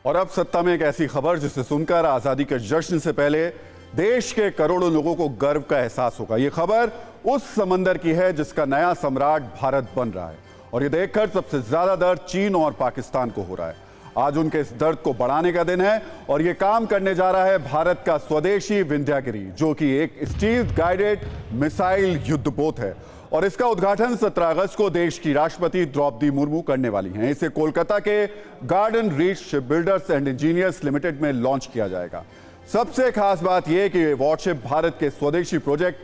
और अब सत्ता में एक ऐसी खबर जिसे सुनकर आजादी के जश्न से पहले देश के करोड़ों लोगों को गर्व का एहसास होगा। यह खबर उस समंदर की है जिसका नया सम्राट भारत बन रहा है, और यह देखकर सबसे ज्यादा दर्द चीन और पाकिस्तान को हो रहा है। आज उनके इस दर्द को बढ़ाने का दिन है और यह काम करने जा रहा है भारत का स्वदेशी विंध्यागिरी, जो कि एक स्टील गाइडेड मिसाइल युद्धपोत है। और इसका उद्घाटन 17 अगस्त को देश की राष्ट्रपति द्रौपदी मुर्मू करने वाली हैं। इसे कोलकाता के garden reach ship builders and engineers limited में लॉन्च किया जाएगा। सबसे खास बात यह कि यह वॉरशिप भारत के स्वदेशी प्रोजेक्ट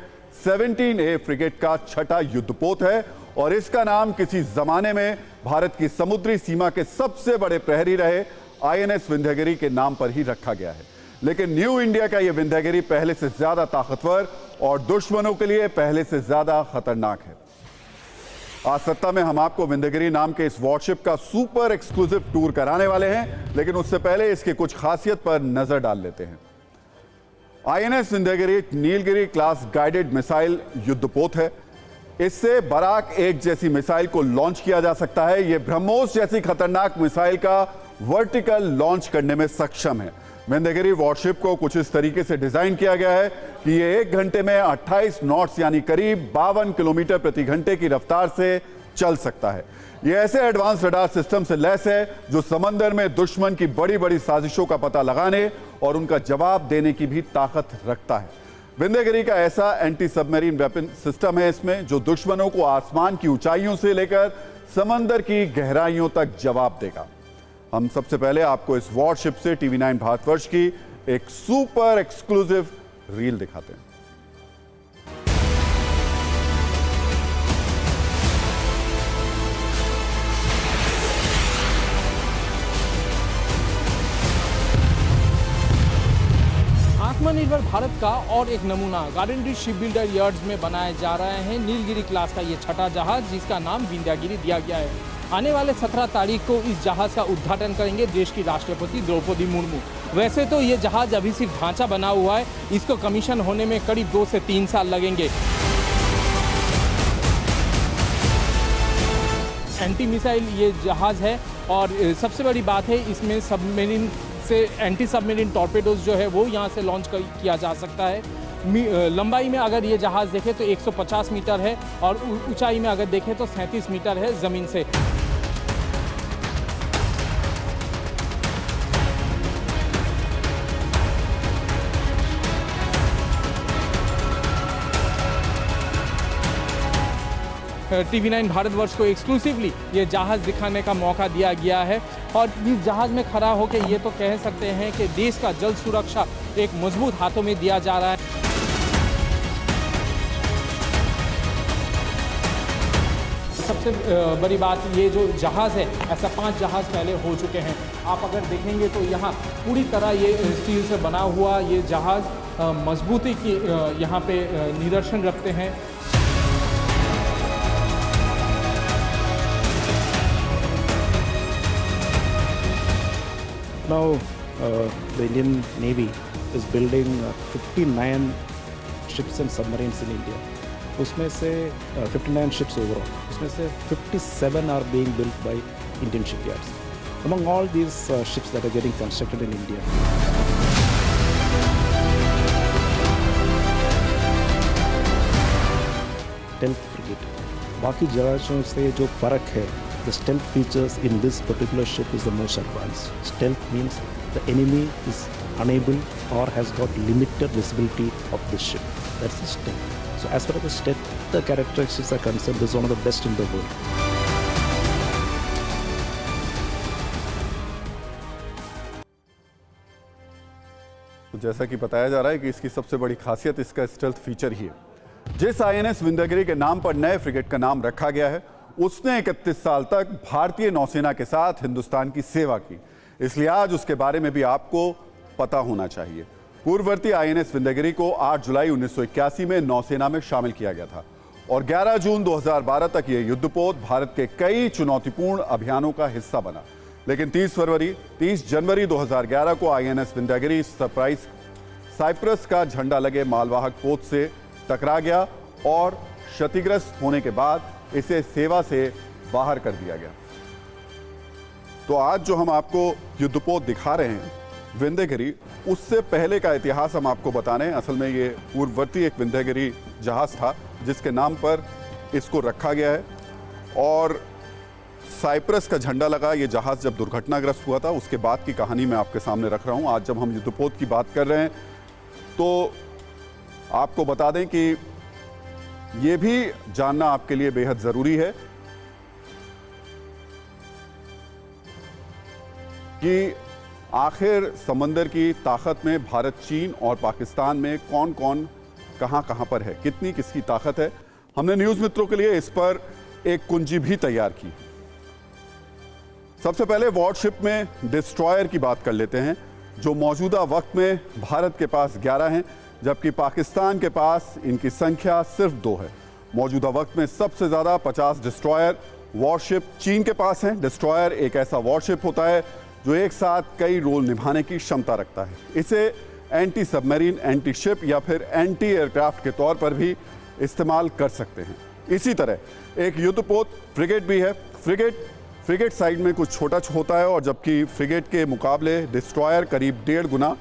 17A फ्रिगेट का छठा युद्धपोत है, और इसका नाम किसी जमाने में भारत की समुद्री सीमा के सबसे बड़े प्रहरी रहे INS विंध्यगिरी के नाम पर ही रखा गया है। लेकिन न्यू इंडिया का यह विंध्यगिरी पहले से ज्यादा ताकतवर और दुश्मनों के लिए पहले से ज्यादा खतरनाक है। आज सत्ता में हम आपको विंध्यगिरी नाम के इस वॉरशिप का सुपर एक्सक्लूसिव टूर कराने वाले हैं, लेकिन उससे पहले इसकी कुछ खासियत पर नजर डाल लेते हैं। INS Vindhyagiri Nilgiri class guided missile युद्धपोत है। इससे बराक एक जैसी मिसाइल को लॉन्च किया जा सकता है। यह ब्रह्मोस जैसी खतरनाक मिसाइल का वर्टिकल लॉन्च करने में सक्षम है। विंध्यगिरी वॉरशिप को कुछ इस तरीके से डिजाइन किया गया है कि यह 1 घंटे में 28 नॉट्स यानी करीब 52 किलोमीटर प्रति घंटे की रफ्तार से चल सकता है। यह ऐसे एडवांस रडार सिस्टम से लैस है जो समंदर में दुश्मन की बड़ी बड़ी साजिशों का पता लगाने और उनका जवाब देने की भी ताकत रखता है। विंध्यगिरी का ऐसा एंटी सबमरीन वेपन सिस्टम है इसमें, जो दुश्मनों को आसमान की ऊंचाइयों से लेकर समंदर की गहराइयों तक जवाब देगा। हम सबसे पहले आपको इस वॉरशिप से TV9 भारतवर्ष की एक सुपर एक्सक्लूसिव रील दिखाते हैं। आत्मनिर्भर भारत का और एक नमूना garden reach ship builder yards में बनाए जा रहे हैं नीलगिरी क्लास का ये छठा जहाज, जिसका नाम विंध्यागिरी दिया गया है। आने वाले 17 तारीख को इस जहाज का उद्घाटन करेंगे देश की राष्ट्रपति द्रौपदी मुर्मू। वैसे तो ये जहाज अभी सिर्फ ढांचा बना हुआ है, इसको कमीशन होने में करीब 2 से 3 साल लगेंगे। एंटी मिसाइल ये जहाज है, और सबसे बड़ी बात है इसमें सबमरीन से एंटी सबमरीन टॉर्पेडोज जो है वो यहाँ से लॉन्च किया जा सकता है। लंबाई में अगर ये जहाज़ देखें तो 150 मीटर है, और ऊंचाई में अगर देखें तो 37 मीटर है ज़मीन से। TV9 भारतवर्ष को एक्सक्लूसिवली ये जहाज़ दिखाने का मौका दिया गया है, और इस जहाज़ में खड़ा होकर ये तो कह सकते हैं कि देश का जल सुरक्षा एक मजबूत हाथों में दिया जा रहा है। सबसे बड़ी बात, ये जो जहाज़ है ऐसा 5 जहाज़ पहले हो चुके हैं। आप अगर देखेंगे तो यहाँ पूरी तरह ये स्टील से बना हुआ ये जहाज़ मजबूती की यहाँ पे निदर्शन रखते हैं। Now, the Indian Navy is building 59 ships and submarines in India. उसमें से 59 ships overall. उसमें से 57 are being built by Indian shipyards. Among all these ships that are getting constructed in India, stealth frigate. बाकी जहाज़ों से जो फ़र्क है, the stealth features in this particular ship is the most advanced. Stealth means the enemy is unable or has got limited visibility of this ship. That's the stealth. So as far as the stealth, the characteristics are concerned, this is one of the best in the world. तो जैसा कि बताया जा रहा है कि इसकी सबसे बड़ी खासियत इसका स्टेल्थ फीचर ही है। जिस INS विंध्यगिरी के नाम पर नए फ्रिगेट का नाम रखा गया है, उसने 31 साल तक भारतीय नौसेना के साथ हिंदुस्तान की सेवा की, इसलिए आज उसके बारे में भी आपको पता होना चाहिए। पूर्ववर्ती INS विंध्यगिरी को 8 जुलाई 1981 में नौसेना में शामिल किया गया था, और 11 जून 2012 तक यह युद्धपोत भारत के कई चुनौतीपूर्ण अभियानों का हिस्सा बना। लेकिन 30 जनवरी 2011 को INS विंध्यगिरी साइप्रस का झंडा लगे मालवाहक पोत से टकरा गया, और क्षतिग्रस्त होने के बाद इसे सेवा से बाहर कर दिया गया। तो आज जो हम आपको युद्धपोत दिखा रहे हैं विंध्यगिरी, उससे पहले का इतिहास हम आपको बता रहे हैं। असल में ये पूर्ववर्ती एक विंध्यगिरी जहाज था जिसके नाम पर इसको रखा गया है, और साइप्रस का झंडा लगा ये जहाज जब दुर्घटनाग्रस्त हुआ था, उसके बाद की कहानी मैं आपके सामने रख रहा हूं। आज जब हम युद्धपोत की बात कर रहे हैं तो आपको बता दें कि ये भी जानना आपके लिए बेहद जरूरी है कि आखिर समंदर की ताकत में भारत, चीन और पाकिस्तान में कौन कौन कहां पर है, कितनी किसकी ताकत है। हमने न्यूज़ मित्रों के लिए इस पर एक कुंजी भी तैयार की। सबसे पहले वॉरशिप में डिस्ट्रॉयर की बात कर लेते हैं, जो मौजूदा वक्त में भारत के पास 11 हैं, जबकि पाकिस्तान के पास इनकी संख्या सिर्फ 2 है। मौजूदा वक्त में सबसे ज़्यादा 50 डिस्ट्रॉयर वॉरशिप चीन के पास हैं। डिस्ट्रॉयर एक ऐसा वॉरशिप होता है जो एक साथ कई रोल निभाने की क्षमता रखता है। इसे एंटी सबमरीन, एंटी शिप या फिर एंटी एयरक्राफ्ट के तौर पर भी इस्तेमाल कर सकते हैं। इसी तरह एक युद्धपोत फ्रिगेट भी है। फ्रिगेट साइड में कुछ छोटा होता है, और जबकि फ्रिगेट के मुकाबले डिस्ट्रॉयर करीब 1.5 गुना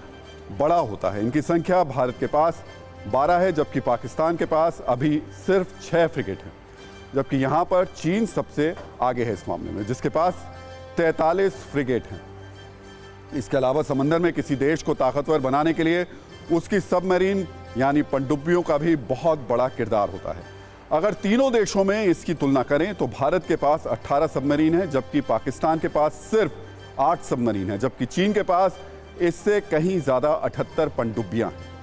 बड़ा होता है। इनकी संख्या भारत के पास 12 है, जबकि पाकिस्तान के पास अभी सिर्फ 6 फ्रिगेट हैं। जबकि यहाँ पर चीन सबसे आगे है इस मामले में, जिसके पास 43 फ्रिगेट हैं। इसके अलावा समंदर में किसी देश को ताकतवर बनाने के लिए उसकी सबमरीन यानी पनडुब्बियों का भी बहुत बड़ा किरदार होता है। अगर तीनों देशों में इसकी तुलना करें तो भारत के पास 18 सबमरीन है, जबकि पाकिस्तान के पास सिर्फ 8 सबमरीन है, जबकि चीन के पास इससे कहीं ज्यादा 78 पनडुब्बियां हैं।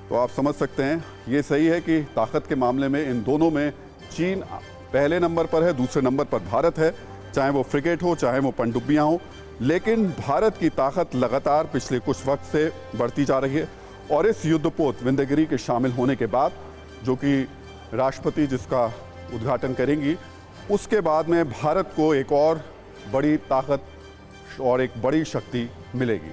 तो आप समझ सकते हैं, ये सही है कि ताकत के मामले में इन दोनों में चीन पहले नंबर पर है, दूसरे नंबर पर भारत है, चाहे वो फ्रिगेट हो चाहे वो पनडुब्बियां हो। लेकिन भारत की ताकत लगातार पिछले कुछ वक्त से बढ़ती जा रही है, और इस युद्धपोत विंध्यगिरी के शामिल होने के बाद, जो कि राष्ट्रपति जिसका उद्घाटन करेंगी, उसके बाद में भारत को एक और बड़ी ताकत और एक बड़ी शक्ति मिलेगी।